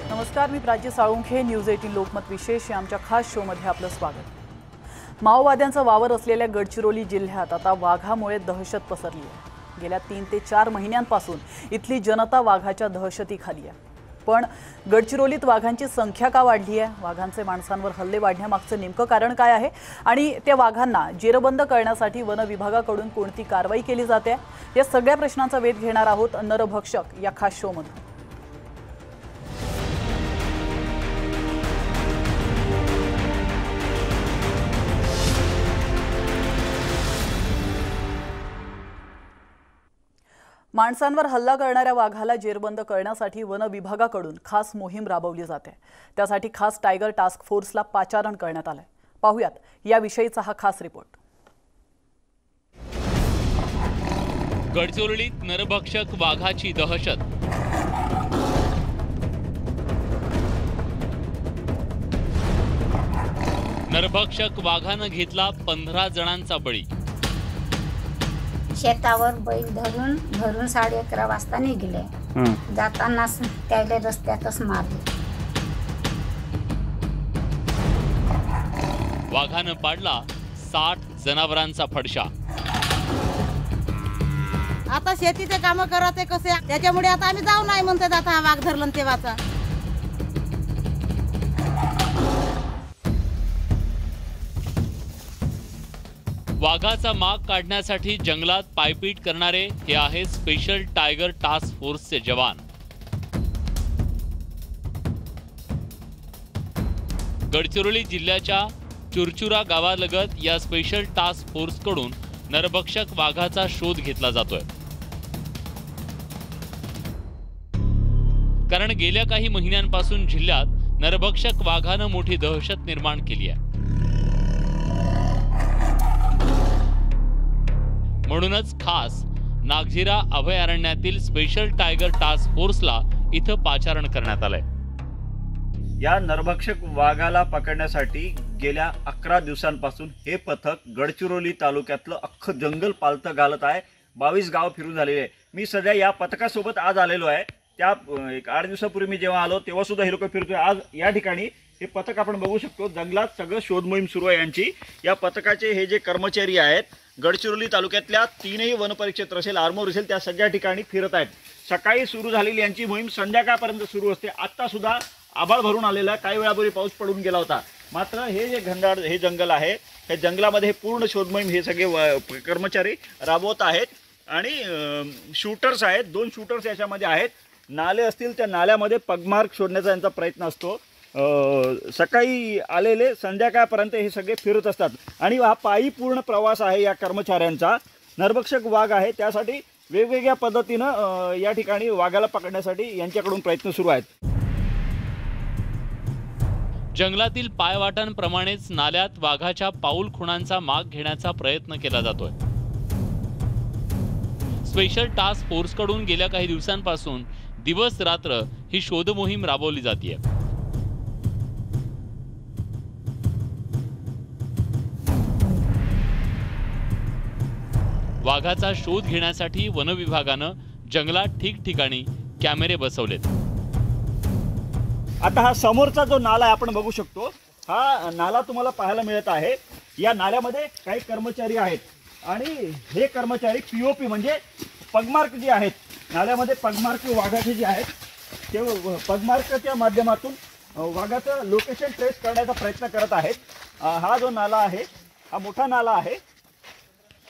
नमस्कार, मी प्राची साळुंखे. न्यूज 18 लोकमत विशेष या आमच्या खास शोमध्ये आपलं स्वागत. माओवाद्यांचा वावर असलेल्या गडचिरोली जिल्ह्यात आता वाघामुळे दहशत पसरली आहे. गेल्या 3 ते 4 महिन्यांपासून इथली जनता वाघाच्या दहशतीखाली आहे. पण गडचिरोलीत वाघांची संख्या का वाढली आहे? वाघांचे माणसांवर हल्ले वाढण्यामागचं नेमकं कारण काय आहे? आणि त्या वाघांना जेरबंद करण्यासाठी वन विभागाकडून कोणती कारवाई केली जाते? या सगळ्या प्रश्नांचा वेध घेणार आहोत नरभक्षक या खास शोमध्ये. माणसांवर हल्ला करणाऱ्या वाघाला जेरबंद करण्यासाठी वन विभागाकडून खास मोहीम राबवली जाते. त्यासाठी खास टायगर टास्क फोर्सला पाचारण करण्यात आलंय. पाहूयात याविषयीचा हा खास रिपोर्ट. गडचिरोलीत नरभक्षक वाघाची दहशत. नरभक्षक वाघानं घेतला 15 जणांचा बळी. शेतावर बैल धरून घरून 11:30 वाजता निघले. जाताना त्याला रस्त्यातच मारले. वाघानं पाडला 60 जनावरांचा फडशा. आता शेतीचे काम करते कसे, त्याच्यामुळे आता आम्ही जाऊ नाही म्हणतो. आता हा वाघ धरलं तेव्हाचा. वाघाचा माग काढण्यासाठी जंगलात पायपीट करणारे हे आहे स्पेशल टायगर टास्क फोर्सचे जवान. गडचिरोली जिल्ह्याच्या चुरचुरा गावालगत या स्पेशल टास्क फोर्स कडून नरभक्षक वाघाचा शोध घेतला जातोय. कारण गेल्या काही महिन्यांपासून जिल्ह्यात नरभक्षक वाघानं मोठी दहशत निर्माण केली आहे. म्हणूनच खास नागझिरा अभयारण्यातील स्पेशल टायगर टास्क फोर्सला इथं पाचारण करण्यात आलंय. या नरभक्षक वाघाला पकडण्यासाठी गेल्या 11 दिवसांपासून हे पथक गडचिरोली तालुक्यातलं अख्खं जंगल पालतं घालत आहे. 22 गाव फिरून झालेले आहे. मी सध्या या पथकासोबत आज आलेलो आहे. त्या एक 8 दिवसापूर्वी मी जेव्हा आलो तेव्हा सुद्धा हे लोक फिरतोय. आज या ठिकाणी हे पथक आपण बघू शकतो. जंगलात सगळं शोध मोहीम सुरू आहे यांची. या पथकाचे हे जे कर्मचारी आहेत गडचिरोली तालुक्यातल्या 3ही वनपरिक्षेत्र असेल, आरमोर असेल, त्या सगळ्या ठिकाणी फिरत आहेत. सकाळी सुरू झालेली यांची मोहीम संध्याकाळपर्यंत सुरू असते. आत्ता सुद्धा आभाळ भरून आलेला, काही वेळापूर्वी पाऊस पडून गेला होता. मात्र हे जे घनदाट हे जंगल आहे, हे जंगलामध्ये पूर्ण शोध मोहीम हे सगळे कर्मचारी राबवत आहेत. आणि शूटर्स आहेत, 2 शूटर्स याच्यामध्ये आहेत. नाले असतील त्या नाल्यामध्ये पगमार्क शोधण्याचा यांचा प्रयत्न असतो. सकाळी आलेले संध्याकाळपर्यंत हे सगळे फिरत असतात. आणि हा पायी पूर्ण प्रवास आहे या कर्मचाऱ्यांचा. नरभक्षक वाघ आहे, त्यासाठी वेगवेगळ्या पद्धतीनं या ठिकाणी वाघाला पकडण्यासाठी यांच्याकडून प्रयत्न सुरू आहेत. जंगलातील पायवाटांप्रमाणेच नाल्यात वाघाच्या पाऊल खुणांचा माग घेण्याचा प्रयत्न केला जातोय. स्पेशल टास्क फोर्स कडून गेल्या काही दिवसांपासून दिवस रात्र ही शोध मोहीम राबवली जाते. वाघाचा शोध घेण्यासाठी वन विभागानं जंगलात ठिकठिकाणी कॅमेरे बसवलेत. आता हा समोरचा जो नाला आहे आपण बघू शकतो. हा नाला तुम्हाला पाहायला मिळत आहे. या नाल्यामध्ये काही कर्मचारी आहेत आणि हे कर्मचारी पीओपी म्हणजे पगमार्क जे आहेत, नाल्यामध्ये पगमार्क वाघाचे जे आहेत ते पगमार्कच्या माध्यमातून वाघाचं लोकेशन ट्रेस करण्याचा प्रयत्न करत आहेत. हा जो नाला आहे हा मोठा नाला आहे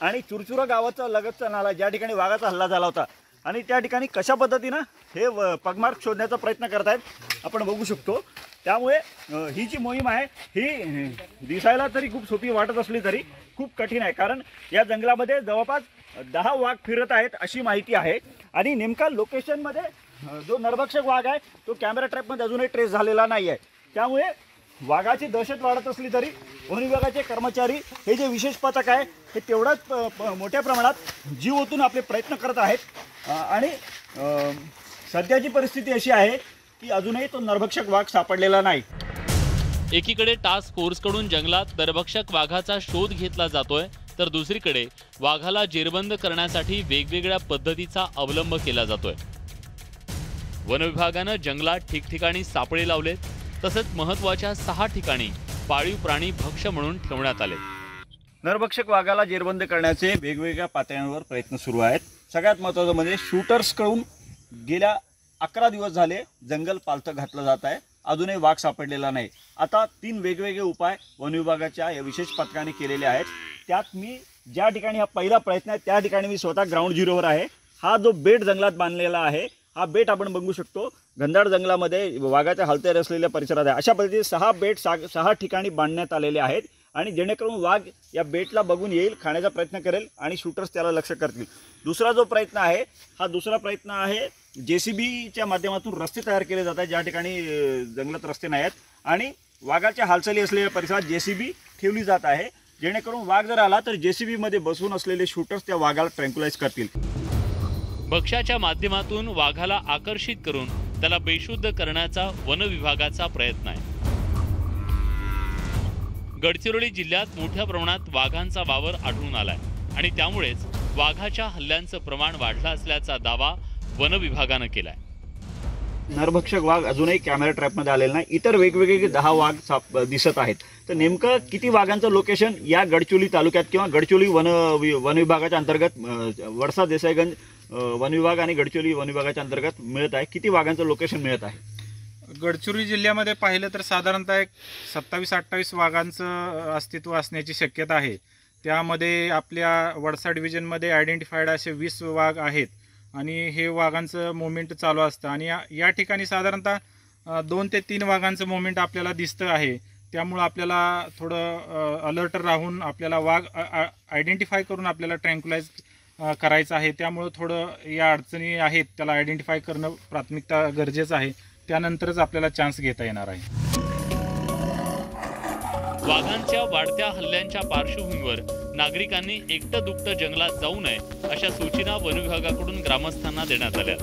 आणि चुरचुरा गावाचा लगतचा नाला ज्या ठिकाणी वाघाचा हल्ला झाला होता. आणि त्या ठिकाणी कशा पद्धतीनं हे पगमार्क शोधण्याचा प्रयत्न करत आहेत आपण बघू शकतो. त्यामुळे ही जी मोहीम आहे ही दिसायला तरी खूप सोपी वाटत असली तरी खूप कठीण आहे. कारण या जंगलामध्ये जवळपास 10 वाघ फिरत आहेत अशी माहिती आहे. आणि नेमका लोकेशनमध्ये जो नरभक्षक वाघ आहे तो कॅमेरा ट्रॅपमध्ये अजूनही ट्रेस झालेला नाही आहे. त्यामुळे वाघाची दहशत वाढत असली तरी वन विभागाचे कर्मचारी हे जे विशेष पथक आहे हे तेवढाच मोठ्या प्रमाणात जीव ओतून आपले प्रयत्न करत आहेत. आणि सध्याची परिस्थिती अशी आहे की अजूनही तो नरभक्षक वाघ सापडलेला नाही. एकीकडे टास्क फोर्स कडून जंगलात नरभक्षक वाघाचा शोध घेतला जातोय, तर दुसरीकडे वाघाला जेरबंद करण्यासाठी वेगवेगळ्या पद्धतीचा अवलंब केला जातोय. वन विभागानं जंगलात ठिकठिकाणी सापळे लावलेत, तसंच महत्त्वाच्या 6 ठिकाणी पाळीव प्राणी भक्ष्य म्हणून ठेवण्यात आले. नरभक्षक वाघाला जेरबंद करण्याचे वेगवेगळ्या पातळ्यांवर प्रयत्न सुरू आहेत. सगळ्यात महत्त्वाचं म्हणजे शूटर्सकडून गेल्या 11 दिवस झाले जंगल पालथं घातलं जात आहे, अजूनही वाघ सापडलेला नाही. आता 3 वेगवेगळे उपाय वन विभागाच्या या विशेष पथकाने केलेले आहेत. त्यात मी ज्या ठिकाणी हा पहिला प्रयत्न आहे त्या ठिकाणी मी स्वतः ग्राउंड झिरोवर आहे. हा जो बेट जंगलात बांधलेला आहे, हा बेट आपण बघू शकतो घनदाट जंगलामध्ये वाघाच्या हालत्या रचलेल्या परिसरात आहे. अशा पद्धतीने 6 बेट 6 ठिकाणी बांधण्यात आलेले आहेत आणि जेणेकरून वाघ या बेटला बघून येईल, खाण्याचा प्रयत्न करेल आणि शूटर्स त्याला लक्ष करतील. दुसरा जो प्रयत्न आहे, हा दुसरा प्रयत्न आहे JCBच्या माध्यमातून रस्ते तयार केले जातात ज्या ठिकाणी जंगलात रस्ते नाही आहेत आणि वाघाच्या हालचाली असलेल्या परिसरात JCB ठेवली जात आहे, जेणेकरून वाघ जर आला तर JCBमध्ये बसून असलेले शूटर्स त्या वाघाला ट्रँक्युलाइज करतील. भक्ष्याच्या माध्यमातून वाघाला आकर्षित करून त्याला बेशुद्ध करण्याचा वन विभागाचा प्रयत्न आहे. गडचिरोली जिल्ह्यात मोठ्या प्रमाणात वाघांचा वावर आढळून आलाय आणि त्यामुळेच वाघाच्या हल्ल्यांचं प्रमाण वाढलं असल्याचा दावा वन विभागानं केलाय. नरभक्षक वाघ अजूनही कॅमेरा ट्रॅपमध्ये आलेला नाही. इतर वेगवेगळे 10 वाघ दिसत आहेत. तर नेमकं किती वाघांचं लोकेशन या गडचिरोली तालुक्यात किंवा गडचिरोली वन विभागाच्या अंतर्गत वडसा देसाईगंज वन विभाग आणि गडचिरोली वन विभागाच्या अंतर्गत मिळत आहे, किती वाघांचं लोकेशन मिळत आहे? गडचिरोली जिल्ह्यामध्ये पाहिलं तर साधारणतः एक 27-28 वाघांचं अस्तित्व असण्याची शक्यता आहे. त्यामध्ये आपल्या वडसा डिव्हिजनमध्ये आयडेंटिफाईड असे 20 वाघ आहेत आणि हे वाघांचं मुवमेंट चालू असतं आणि या ठिकाणी साधारणतः 2 ते 3 वाघांचं मुवमेंट आपल्याला दिसतं आहे. त्यामुळं आपल्याला थोडं अलर्ट राहून आपल्याला वाघ आयडेंटिफाय करून आपल्याला ट्रँक्युलाइज करायचं आहे. त्यामुळं थोडं या अडचणी आहेत, त्याला आयडेंटिफाय करणं प्राथमिकता गरजेचं आहे. त्यानंतरच आपल्याला चान्स घेता येणार आहे. वाघांच्या वाढत्या हल्ल्यांच्या पार्श्वभूमीवर नागरिकांनी एकटं दुकटं जंगलात जाऊ नये अशा सूचना वन विभागाकडून ग्रामस्थांना देण्यात आल्या.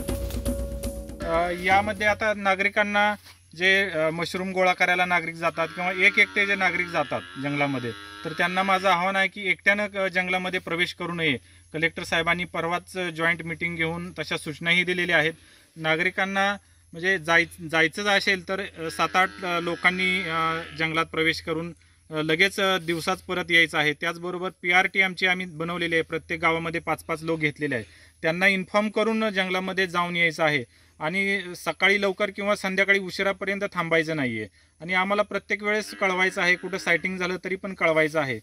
यामध्ये आता नागरिकांना जे मशरूम गोळा करायला नागरिक जातात किंवा एकटे जे नागरिक जातात जंगलामध्ये, तर त्यांना माझं आव्हान आहे की एकट्यानं जंगलामध्ये प्रवेश करू नये. कलेक्टर साहेबांनी परवाच जॉईंट मीटिंग घेऊन तशा सूचनाही दिलेल्या आहेत. नागरिकांना म्हणजे जायचं असेल तर 7-8 लोकांनी जंगलात प्रवेश करून लगेच दिवसाच परत यायचं आहे. त्याचबरोबर PRT आम्ही बनवलेली आहे. प्रत्येक गावामध्ये 5-5 लोक घेतलेले आहेत. त्यांना इन्फॉर्म करून जंगलामध्ये जाऊन यायचं आहे आणि सकाळी लवकर किंवा संध्याकाळी उशिरापर्यंत थांबायचं नाही आहे आणि आम्हाला प्रत्येक वेळेस कळवायचं आहे. कुठं सायटिंग झालं तरी पण कळवायचं आहे.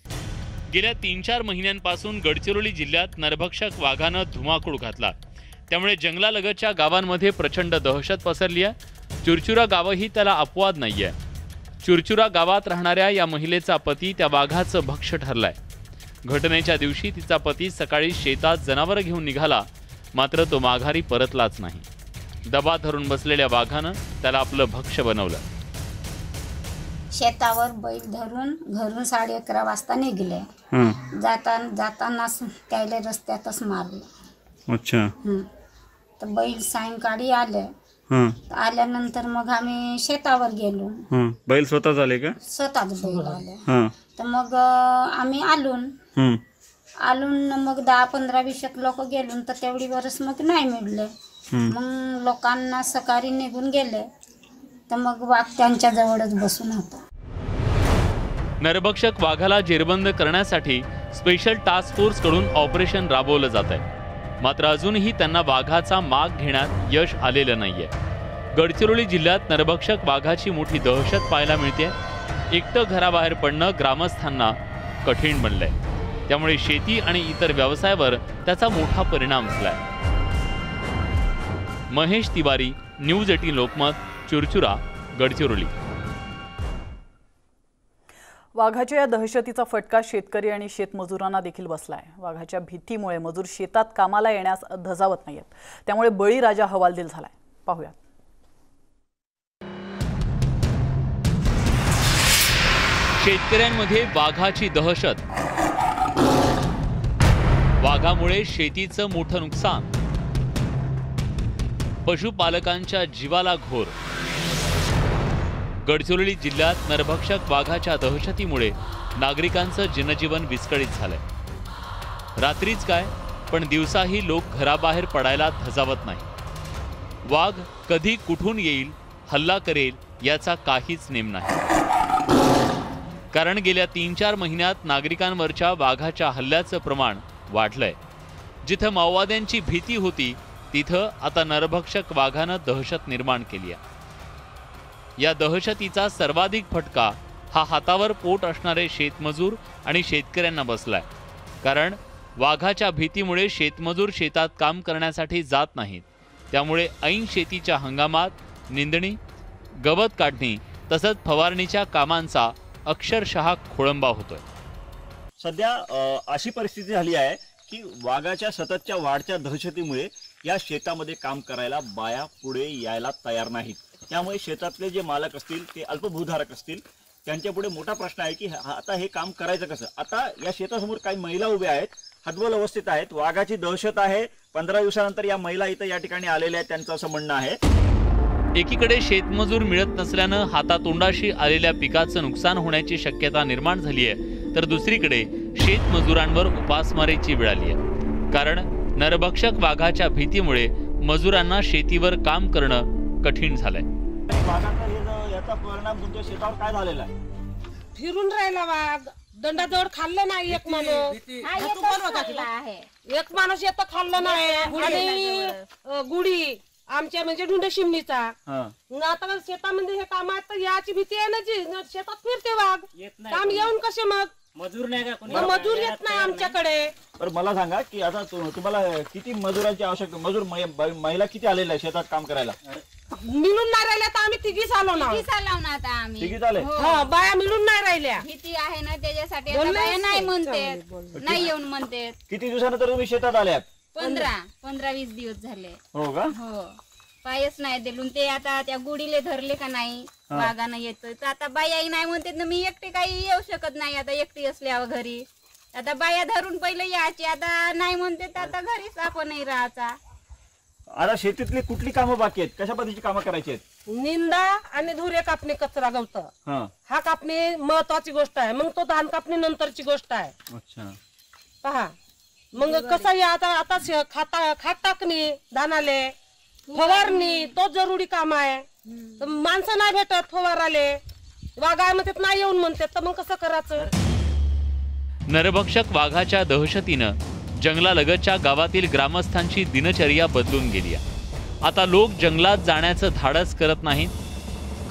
गेल्या 3-4 महिन्यांपासून गडचिरोली जिल्ह्यात नरभक्षक वाघानं धुमाकूळ घातला. त्यामुळे जंगलालगतच्या गावांमध्ये प्रचंड दहशत पसरली आहे. चुरचुरा गावही त्याला अपवाद नाहीये. चुरचुरा गावात राहणाऱ्या या महिलेचा पती त्या वाघाचं भक्ष्य ठरलाय. घटनेच्या दिवशी तिचा पती सकाळी शेतात जनावरं घेऊन निघाला, मात्र तो माघारी परतलाच नाही. दबा धरून बसलेल्या वाघानं त्याला आपलं भक्ष्य बनवलं. शेतावर बैल धरून घरून 11:30 वाजता निघले. जाताना त्याला रस्त्यातच मारलं. अच्छा. तर बैल सायंकाळी आले. आल्यानंतर मग आम्ही शेतावर गेलो. बैल स्वतः झाले का? स्वतःच बैल आले. तर मग आम्ही आलून मग 10-15-20 लोक गेलो तर तेवढी वरस मग नाही मिळले. मग लोकांना सकाळी निघून गेले तर मग वाघ त्यांच्या जवळच बसून होता. नरभक्षक वाघाला जेरबंद करण्यासाठी स्पेशल टास्क फोर्स कडून ऑपरेशन राबवलं जात आहे. मात्र अजूनही त्यांना वाघाचा माग घेण्यात यश आलेलं नाहीये. गडचिरोली जिल्ह्यात नरभक्षक वाघाची मोठी दहशत पाहायला मिळते. एकटं घराबाहेर पडणं ग्रामस्थांना कठीण बनलंय. त्यामुळे शेती आणि इतर व्यवसायावर त्याचा मोठा परिणाम झालाय. महेश तिवारी, न्यूज 18 लोकमत, चुरचुरा, गडचिरोली. वाघाच्या या दहशतीचा फटका शेतकरी आणि शेतमजुरांना देखील बसलाय. वाघाच्या भीतीमुळे मजूर शेतात कामाला येण्यास धजावत नाहीत. त्यामुळे बळीराजा हवालदिल झालाय. पाहूयात. शेतकऱ्यांमध्ये वाघाची दहशत. वाघामुळे शेतीचं मोठं नुकसान. पशुपालकांच्या जीवाला घोर. गडचिरोली जिल्ह्यात नरभक्षक वाघाच्या दहशतीमुळे नागरिकांचं जनजीवन विस्कळीत झालंय. रात्रीच काय पण दिवसाही लोक घराबाहेर पडायला धजावत नाही. वाघ कधी कुठून येईल, हल्ला करेल याचा काहीच नेम नाही. कारण गेल्या 3-4 महिन्यात नागरिकांवरच्या वाघाच्या हल्ल्याचं प्रमाण वाढलंय. जिथं माओवाद्यांची भीती होती तिथं आता नरभक्षक वाघानं दहशत निर्माण केली आहे. या दहशतीचा सर्वाधिक फटका हा हातावर पोट असणारे शेतमजूर आणि शेतकऱ्यांना बसलाय. कारण वाघाच्या भीतीमुळे शेतमजूर शेतात काम करण्यासाठी जात नाहीत. त्यामुळे ऐन शेतीच्या हंगामात निंदणी, गवत काढणी तसंच फवारणीच्या कामांचा अक्षरशः खोळंबा होतोय. सध्या अशी परिस्थिती झाली आहे की वाघाच्या सततच्या वाढत्या दहशतीमुळे या शेतामध्ये काम करायला बाया पुढे यायला तयार नाहीत. त्यामुळे शेतातले जे मालक असतील, ते अल्पभूधारक असतील, त्यांच्यापुढे मोठा प्रश्न आहे की आता हे काम करायचं कसं. आता या शेतासमोर काही महिला उभ्या आहेत, हतबल अवस्थेत आहेत. वाघाची दहशत आहे. 15 दिवसानंतर या महिला इथं या ठिकाणी आलेल्या आहेत. त्यांचं असं म्हणणं आहे, एकीकडे शेतमजूर मिळत नसल्यानं हातातोंडाशी आलेल्या पिकाचं नुकसान होण्याची शक्यता निर्माण झाली आहे, तर दुसरीकडे शेतमजुरांवर उपासमारीची वेळ आली आहे. कारण नरभक्षक वाघाच्या भीतीमुळे मजुरांना शेतीवर काम करणं कठीण झालंय. याचा परिणाम तुमच्या शेतावर काय झालेला आहे? फिरून राहिला वाघ, दंडाजवळ खाल्लं नाही एक माणूस, एक माणूस येतं खाल्लं नाही. आणि गुढी आमच्या म्हणजे ढुंड शिमणीचा. आता शेतामध्ये हे काम आहे तर याची भीती आहे ना, जी शेतात फिरते वाघ, काम येऊन कसे मग मजूर नाही का, मजूर येत नाही आमच्याकडे. तर मला सांगा की आता तुम्हाला किती मजुरांची आवश्यकता, मजूर महिला किती आलेल्या शेतात काम करायला? मिळून नाही राहिल्या तर आम्ही तिघीच आलो ना. आता आम्ही तिघीच आले. हा, बाया मिळून नाही राहिल्या. भीती आहे ना त्याच्यासाठी आता बाया नाही म्हणते, नाही येऊन म्हणते. किती दिवसानंतर तुम्ही शेतात आल्यात? 15-20 दिवस झाले. हो का? हो, पायच नाही दिलून. ते आता त्या गुढीले धरले का नाही, वाघानं येतोय तर आता बायाही नाही म्हणते ना. मी एकटी काही येऊ शकत नाही आता, एकटी असल्यावर घरी. आता बाया धरून पहिले यायची, आता नाही म्हणते तर आता घरीच आपणही राहायचा. आता शेतीतली कुठली कामं बाकी आहेत? कशा पद्धतीची कामं करायची आहेत? निंदा आणि धुरे कापणे, कचरा गवत हा कापणे महत्वाची गोष्ट आहे. मग तो धान कापणी नंतरची गोष्ट आहे. अच्छा, पहा मग कसं आहे आता खात टाकणी, धानाले फवारणी तो जरुरी काम आहे. तर माणसं नाही भेटत फवाराले, वाघाय म्हणतात नाही येऊन म्हणतात, तर मग कसं करायचं? नरभक्षक वाघाच्या दहशतीनं जंगलालगतच्या गावातील ग्रामस्थांची दिनचर्या बदलून गेली आहे. आता लोक जंगलात जाण्याचं धाडस करत नाहीत.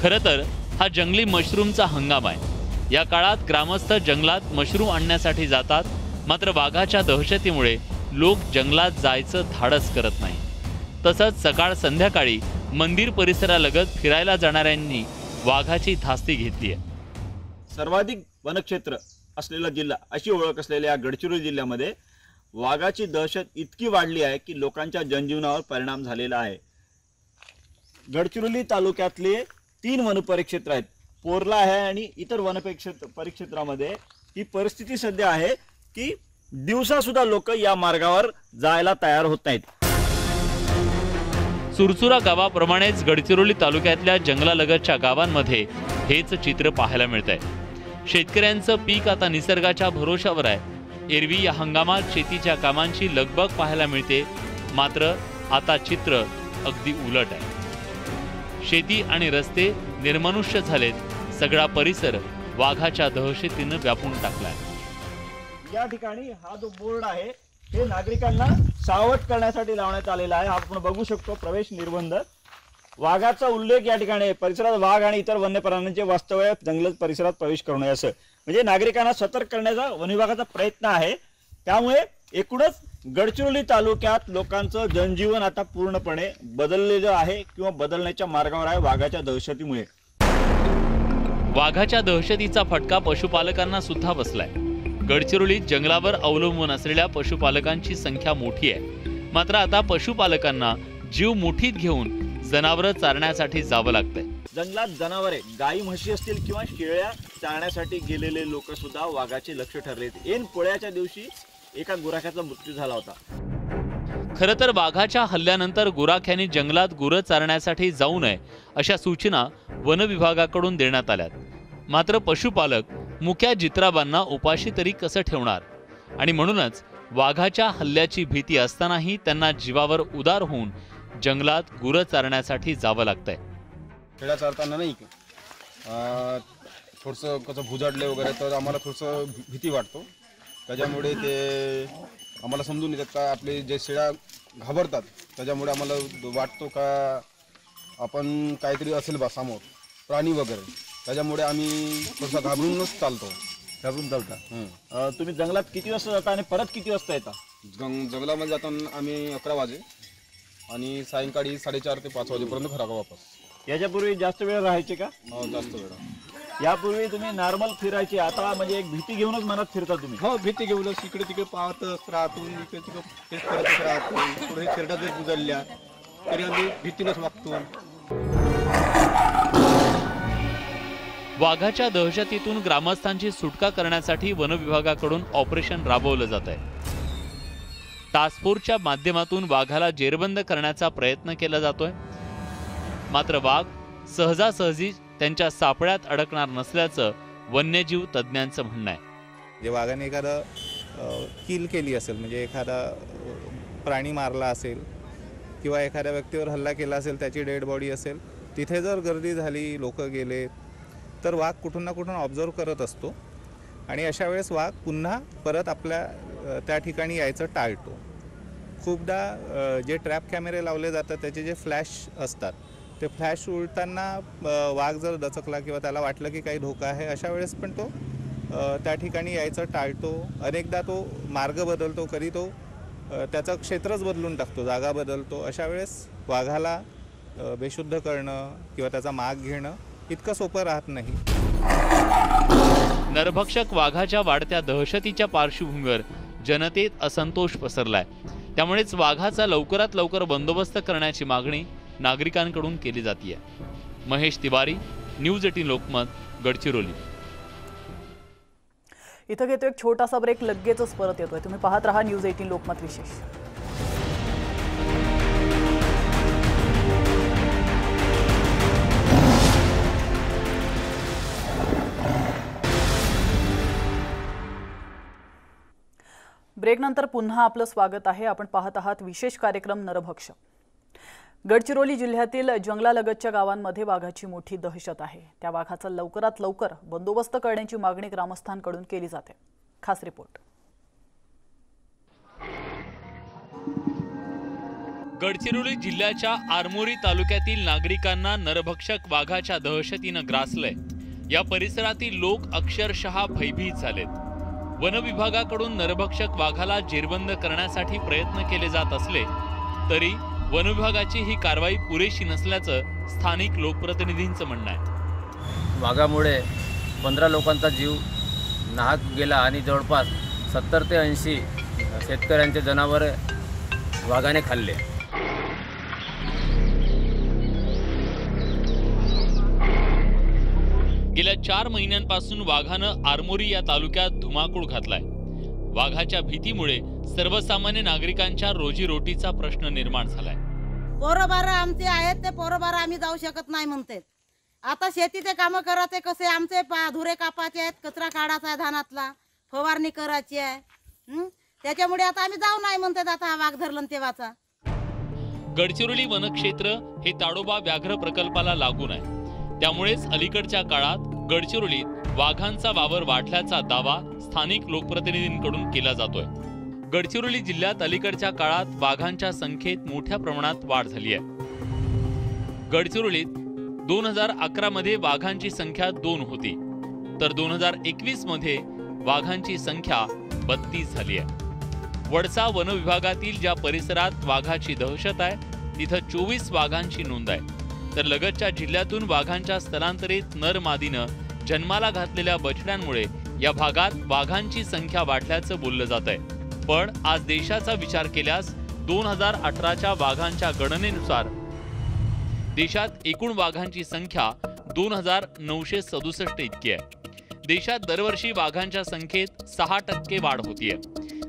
खरं तर हा जंगली मशरूमचा हंगाम आहे. या काळात ग्रामस्थ जंगलात मशरूम आणण्यासाठी जातात. मात्र वाघाच्या दहशतीमुळे लोक जंगलात जायचं धाडस करत नाही. तसंच सकाळ संध्याकाळी मंदिर परिसरालगत फिरायला जाणाऱ्यांनी वाघाची धास्ती घेतली आहे. सर्वाधिक वनक्षेत्र असलेला जिल्हा अशी ओळख असलेल्या गडचिरोली जिल्ह्यामध्ये वाघाची दहशत इतकी वाढली आहे की लोकांच्या जनजीवनावर परिणाम झालेला आहे. गडचिरोली तालुक्यातले 3 वनपरिक्षेत्र आहेत. पोर्ला आहे आणि इतर वनपरिक्षेत्रामध्ये ही परिस्थिती सध्या आहे की दिवसा सुद्धा लोक या मार्गावर जायला तयार होत नाहीत. सुरसुरा गावाप्रमाणेच गडचिरोली तालुक्यातल्या जंगलालगतच्या गावांमध्ये हेच चित्र पाहायला मिळतंय. शेतकऱ्यांचं पीक आता निसर्गाच्या भरोशावर आहे. एरवी या हंगामात शेतीच्या कामांची लगबग पाहायला मिळते. मात्र आता चित्र अगदी उलट आहे. शेती आणि रस्ते निर्मनुष्य झालेत. सगळा परिसर वाघाच्या दहशतीनं व्यापून टाकलाय. या ठिकाणी हा जो बोर्ड आहे हे नागरिकांना सावध करण्यासाठी लावण्यात आलेला आहे. आपण बघू शकतो प्रवेश निर्बंध. वाघाचा उल्लेख या ठिकाणी परिसरात वाघ आणि इतर वन्य प्राण्यांचे वास्तव्य जंगल परिसरात प्रवेश करू नये असं म्हणजे नागरिकांना सतर्क करण्याचा वन विभागाचा प्रयत्न आहे. त्यामुळे एकूणच गडचिरोली तालुक्यात लोकांचं जनजीवन आता पूर्णपणे बदललेलं आहे किंवा बदलण्याच्या मार्गावर आहे वाघाच्या दहशतीमुळे. वाघाच्या दहशतीचा फटका पशुपालकांना सुद्धा बसलाय. गडचिरोलीत जंगलावर अवलंबून असलेल्या पशुपालकांची संख्या मोठी आहे. मात्र आता पशुपालकांना जीव मुठीत घेऊन जनावरं चारण्यासाठी जावं लागतंय. जंगलात जनावरे गाई म्हशी असतील किंवा शेळ्या चारण्यासाठी गेलेले लोक सुद्धा वाघाचे लक्ष ठरले. ऐन पोळ्याच्या दिवशी एका गुराख्याचा मृत्यू झाला होता. खरं तर वाघाच्या हल्ल्यानंतर गुराख्यांनी जंगलात गुरं चारण्यासाठी जाऊ नये अशा सूचना वन विभागाकडून देण्यात आल्यात. मात्र पशुपालक मुक्या जित्राबांना उपाशी तरी कसं ठेवणार? आणि म्हणूनच वाघाच्या हल्ल्याची भीती असतानाही त्यांना जीवावर उदार होऊन जंगलात गुरं चारण्यासाठी जावं लागतंय. शेळ्या चारताना नाही थोडंसं कसं भुजाडले वगैरे तर आम्हाला थोडंसं भीती वाटतो. त्याच्यामुळे ते आम्हाला समजून येतात का आपले जे शेळ्या घाबरतात त्याच्यामुळे आम्हाला वाटतो का आपण काहीतरी असेल बा समोर प्राणी वगैरे, त्याच्यामुळे आम्ही थोडंसं घाबरूनच चालतो. घाबरून चालता. तुम्ही जंगलात किती वाजता जाता आणि परत किती वाजता येता? जंगलामध्ये जाताना आम्ही 11 वाजे आणि सायंकाळी 4:30 ते 5 वाजेपर्यंत घराला वापस. याच्यापूर्वी जास्त वेळ राहायचे का? जास्त वेळ. यापूर्वी तुम्ही नॉर्मल फिरायचे, आता म्हणजे एक भीती घेऊनच मनात फिरता तुम्ही? हो, भीती घेऊनच इकडे तिकडे पाहतच राहतो, इकडे तिकडे तेच करतच राहतो. थोडे खेरडा जर गुजरल्या तरी आम्ही भीतीनंच वागतो. वाघाच्या दहशतीतून ग्रामस्थांची सुटका करण्यासाठी वन विभागाकडून ऑपरेशन राबवलं जात आहे. टास्क फोर्सच्या माध्यमातून वाघाला जेरबंद करण्याचा प्रयत्न केला जातोय. मात्र वाघ सहजासहजी त्यांच्या सापळ्यात अडकणार नसल्याचं वन्यजीव तज्ज्ञांचं म्हणणं आहे. जे वाघाने एखादं किल केली असेल, म्हणजे एखादा प्राणी मारला असेल किंवा एखाद्या व्यक्तीवर हल्ला केला असेल, त्याची डेड बॉडी असेल, तिथे जर गर्दी झाली, लोक गेले, तर वाघ कुठून ना कुठून ऑब्झर्व करत असतो आणि अशा वेळेस वाघ पुन्हा परत आपल्या त्या ठिकाणी यायचं टाळतो. खूपदा जे ट्रॅप कॅमेरे लावले जातात त्याचे जे फ्लॅश असतात, ते फ्लॅश उलटताना वाघ जर दचकला किंवा त्याला वाटलं की काही धोका आहे, अशा वेळेस पण तो त्या ठिकाणी यायचं टाळतो. अनेकदा तो मार्ग बदलतो, कधी तो त्याचं क्षेत्रच बदलून टाकतो, जागा बदलतो. अशा वेळेस वाघाला बेशुद्ध करणं किंवा त्याचा माग घेणं इतकं सोपं राहत नाही. नरभक्षक वाघाच्या वाढत्या दहशतीच्या पार्श्वभूमीवर जनतेत असंतोष पसरलाय. त्यामुळेच वाघाचा लवकरात लवकर बंदोबस्त करण्याची मागणी नागरिकांकडून केली जाते. महेश तिवारी, न्यूज 18 लोकमत, गडचिरोली. इथं घेतो एक छोटासा ब्रेक, लगेचच परत येतोय. तुम्ही पाहत रहा न्यूज 18 लोकमत विशेष. ब्रेकनंतर पुन्हा आपलं स्वागत आहे. आपण पाहत आहात विशेष कार्यक्रम नरभक्षक. गडचिरोली जिल्ह्यातील जंगलालगतच्या गावांमध्ये वाघाची मोठी दहशत आहे. त्या वाघाचा लवकरात लवकर बंदोबस्त करण्याची मागणी ग्रामस्थांकडून केली जाते. खास रिपोर्ट. गडचिरोली जिल्ह्याच्या आरमोरी तालुक्यातील नागरिकांना नरभक्षक वाघाच्या दहशतीनं ग्रासलंय. या परिसरातील लोक अक्षरशः भयभीत झालेत. वन विभागाकडून नरभक्षक वाघाला जेरबंद करण्यासाठी प्रयत्न केले जात असले तरी वन विभागाची ही कारवाई पुरेशी नसल्याचं स्थानिक लोकप्रतिनिधींचं म्हणणं आहे. वाघामुळे 15 लोकांचा जीव नाहक गेला आणि जवळपास 70 ते 80 शेतकऱ्यांचे जनावरे वाघाने खाल्ले. गेल्या 4 महिन्यांपासून वाघानं आरमोरी या तालुक्यात धुमाकूळ घातलाय. वाघाच्या भीतीमुळे सर्वसामान्य नागरिकांच्या रोजीरोटीचा प्रश्न निर्माण झालाय. पोरबार आमचे आहेत, ते पोरबार आम्ही जाऊ शकत नाही म्हणतात. आता शेतीचे कामं करायचे कसे, आमचे धुरे कापाचे आहेत, कचरा काढायचा आहे, धानातला फवारणी करायची आहे. त्याच्यामुळे आता आम्ही जाऊ नाही म्हणतात. आता हा वाघ धरलं तेव्हाचा. गडचिरोली वनक्षेत्र हे ताडोबा व्याघ्र प्रकल्पाला लागून आहे. त्यामुळेच अलीकडच्या काळात गडचिरोलीत वाघांचा वावर वाढल्याचा दावा स्थानिक लोकप्रतिनिधींकडून केला जातोय. गडचिरोली जिल्ह्यात अलीकडच्या काळात वाघांच्या संख्येत मोठ्या प्रमाणात वाढ झाली आहे. गडचिरोलीत 2011 मध्ये वाघांची संख्या 2 होती, तर 2021 मध्ये वाघांची संख्या 32 झाली आहे. वडसा वन विभागातील ज्या परिसरात वाघाची दहशत आहे तिथं 24 वाघांची नोंद आहे. तर लगतच्या जिल्ह्यातून वाघांच्या स्थलांतरित नर मादीनं जन्माला घातलेल्या बछड्यांमुळे या भागात वाघांची संख्या वाढल्याचं बोललं जात आहे. पण आज देशाचा विचार केल्यास 2018च्या वाघांच्या गणनेनुसार देशात एकूण वाघांची संख्या 2967 इतकी आहे. देशात दरवर्षी वाघांच्या संख्येत 6% वाढ होतीये.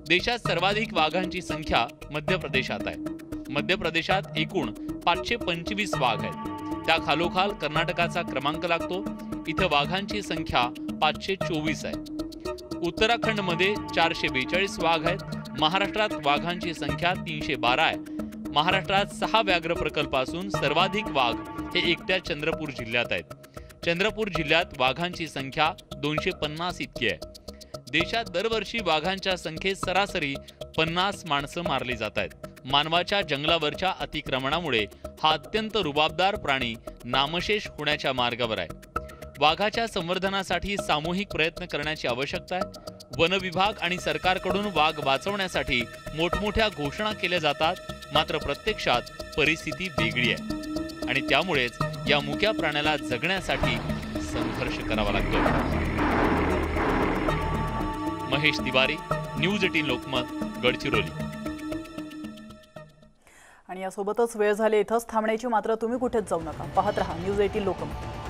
देशात सर्वाधिक वाघांची संख्या मध्य प्रदेशात आहे. मध्य प्रदेशात एकूण 525 वाघ आहेत. त्या खालोखाल कर्नाटकाचा क्रमांक लागतो. इथं वाघांची संख्या 524 आहे. उत्तराखंडमध्ये 442 वाघ आहेत. महाराष्ट्रात वाघांची संख्या 312 आहे. महाराष्ट्रात 6 व्याघ्र प्रकल्प असून सर्वाधिक वाघ हे एकट्या चंद्रपूर जिल्ह्यात आहेत. चंद्रपूर जिल्ह्यात वाघांची संख्या 250 इतकी आहे. देशात दरवर्षी वाघांच्या संख्येत सरासरी 50 माणसं मारली जात आहेत. मानवाच्या जंगलावरच्या अतिक्रमणामुळे हा अत्यंत रुबाबदार प्राणी नामशेष होण्याच्या मार्गावर आहे. वाघाच्या संवर्धनासाठी सामूहिक प्रयत्न करण्याची आवश्यकता आहे. वन विभाग आणि सरकारकडून वाघ वाचवण्यासाठी मोठमोठ्या घोषणा केल्या जातात, मात्र प्रत्यक्षात परिस्थिती वेगळी आहे आणि त्यामुळेच या मुक्या प्राण्याला जगण्यासाठी संघर्ष करावा लागतो. महेश तिवारी, न्यूज 18 लोकमत, गडचिरोली. आणि यासोबतच वेळ झाली इथंच थांबण्याची, मात्र तुम्ही कुठेच जाऊ नका. पाहत रहा न्यूज 18 लोकमत.